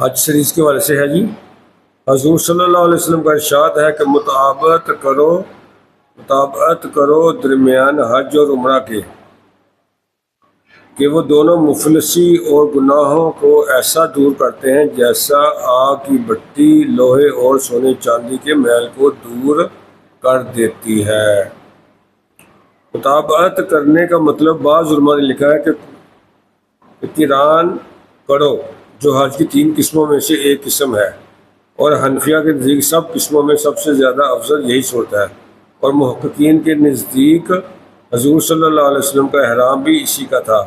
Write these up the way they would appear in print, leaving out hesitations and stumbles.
حج series کے حوالے سے ہے جی۔ حضور صلی اللہ علیہ وسلم کا ارشاد ہے کہ مطابقت کرو درمیان حج اور عمرہ کے، کہ وہ دونوں مفلسی اور گناہوں کو ایسا دور کرتے ہیں جیسا آگ کی بتی لوہے اور سونے چاندی کے میل کو دور کر دیتی ہے۔ مطابقت کرنے کا مطلب بعض علماء نے لکھا ہے کہ قران کرو، جو حج کی 3 قسموں میں سے ایک قسم ہے، اور حنفیہ کے نزدیک سب قسموں میں سب سے زیادہ افضل یہی صورت ہے، اور محققین کے نزدیک حضور صلی اللہ علیہ وسلم کا احرام بھی اسی کا تھا۔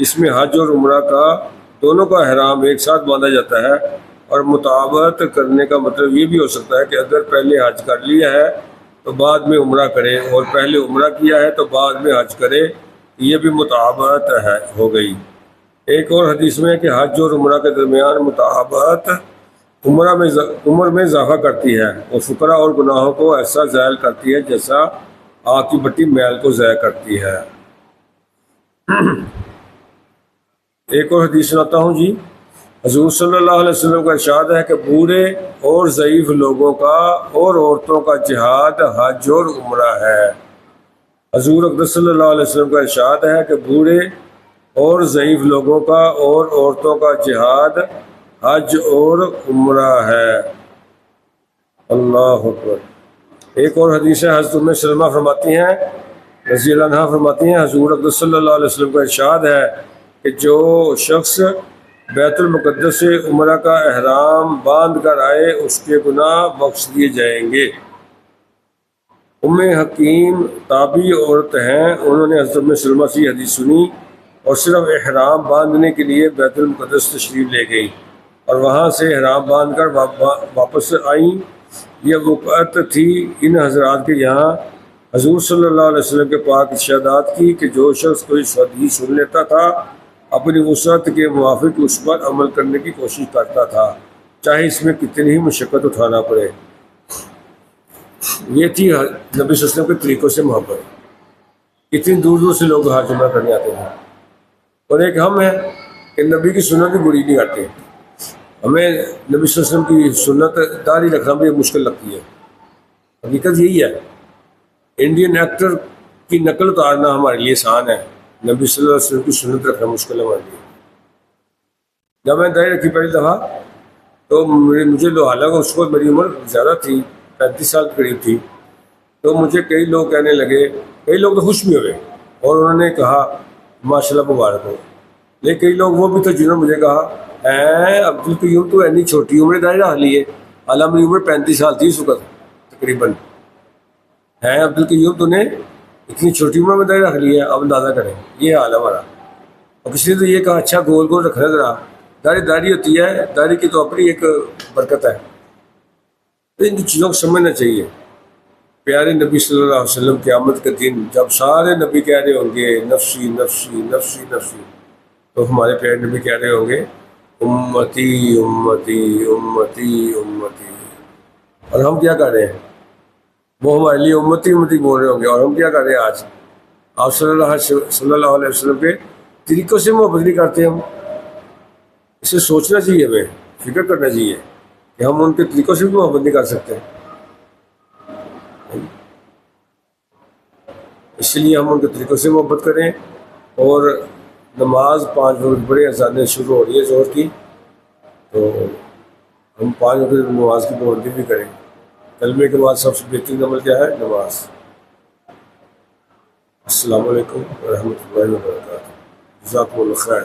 اس میں حج اور عمرہ کا دونوں کا احرام ایک ساتھ باندھا جاتا ہے، اور مطابقت کرنے کا مطلب یہ بھی ہو سکتا ہے کہ اگر پہلے حج کر لیا ہے تو بعد میں عمرہ کرے، اور پہلے عمرہ کیا ہے تو بعد میں حج کرے، یہ بھی مطابقت ہو گئی۔ ایک اور حدیث میں ہے کہ حج اور عمرہ کے درمیان مطابقت عمر میں اضافہ کرتی ہے، اور فقراء اور گناہوں کو ایسا زائل کرتی ہے جیسا آگ کی بٹی میل کو ضائع کرتی ہے۔ ایک اور حدیث سناتا ہوں جی۔ حضور صلی اللہ علیہ وسلم کا ارشاد ہے کہ بوڑھے اور ضعیف لوگوں کا اور عورتوں کا جہاد حج اور عمرہ ہے۔ حضور اقدس صلی اللہ علیہ وسلم کا ارشاد ہے کہ بوڑھے اور ضعیف لوگوں کا اور عورتوں کا جہاد حج اور عمرہ ہے۔ اللہ اکبر۔ ایک اور حدیث ہے، حضرت ام سلمہ فرماتی ہیں رضی اللہ عنہا فرماتی ہیں، حضور اقدس صلی اللہ علیہ وسلم کا ارشاد ہے کہ جو شخص بیت المقدس سے عمرہ کا احرام باندھ کر آئے اس کے گناہ بخش دیے جائیں گے۔ ام حکیم تابعی عورت ہیں، انہوں نے حضرت ام سلمہ سے حدیث سنی اور صرف احرام باندھنے کے لیے بیت المقدس تشریف لے گئی، اور وہاں سے احرام باندھ کر واپس آئیں۔ یہ وقت تھی ان حضرات کے یہاں حضور صلی اللہ علیہ وسلم کے پاک ارشادات کی کہ جو شخص کوئی حدیث سن لیتا تھا اپنی وسعت کے موافق اس پر عمل کرنے کی کوشش کرتا تھا، چاہے اس میں کتنی ہی مشقت اٹھانا پڑے۔ یہ تھی نبی صلی اللہ علیہ وسلم کے طریقوں سے محبت۔ اتنی دور دور سے لوگ حج عمرہ کرنے آتے ہیں، اور ایک ہم ہیں کہ نبی کی سنت کی بری نہیں کرتے۔ ہمیں نبی صلی اللہ علیہ وسلم کی سنت داڑھی رکھنا بھی مشکل لگتی ہے۔ حقیقت یہی ہے، انڈین ایکٹر کی نقل اتارنا ہمارے لیے آسان ہے، نبی صلی اللہ علیہ وسلم کی سنت رکھنا مشکل ہے ہمارے لیے۔ جب میں داڑھی رکھی پہلی دفعہ تو مجھے حالانکہ اس کو میری عمر زیادہ تھی، 35 سال کے قریب تھی، تو مجھے کئی لوگ کہنے لگے، کئی لوگ تو خوش بھی ہوئے اور انہوں نے کہا ماشاءاللہ مبارک ہو، لیکن کئی لوگ وہ بھی تھے جنہوں نے مجھے کہا عبدالقیوم تو اتنی چھوٹی عمر داڑھی رکھ لی ہے، حالانکہ میری عمر 35 سال تھی اس وقت تقریباً، عبدالقیوم تو نے اتنی چھوٹی عمر میں داڑھی رکھ لی ہے، اب اندازہ کریں یہ حال ہے ہمارا۔ اور کسی نے تو یہ کہا اچھا گول گول رکھنا ذرا، داڑھی ہوتی ہے، داڑھی کی تو اپنی ایک برکت ہے۔ تو ان چیزوں کو سمجھنا چاہیے۔ پیارے نبی صلی اللہ علیہ وسلم قیامت کے دن جب سارے نبی کہہ رہے ہوں گے نفسی نفسی نفسی نفسی، تو ہمارے پیارے نبی کہہ رہے ہوں گے امتی امتی امتی امتی، اور ہم کیا کر رہے ہیں؟ وہ ہمارے لیے امتی امتی بول رہے ہوں گے، اور ہم کیا کر رہے ہیں؟ آج آپ صلی اللہ علیہ وسلم کے طریقوں سے محبت نہیں کرتے ہم۔ اسے سوچنا چاہیے، ہمیں فکر کرنا چاہیے کہ ہم ان کے طریقوں سے بھی محبت نہیں کر سکتے، اس لیے ہم ان کے طریقوں سے محبت کریں۔ اور نماز 5 وقت پڑھیں، اذانیں شروع ہو رہی ہے ظہر کی، تو ہم 5 وقت نماز کی پابندی بھی کریں۔ کلمے کے بعد سب سے بہترین عمل کیا ہے؟ نماز۔ السلام علیکم ورحمۃ اللہ وبرکاتہ، جزاکم اللہ خیر۔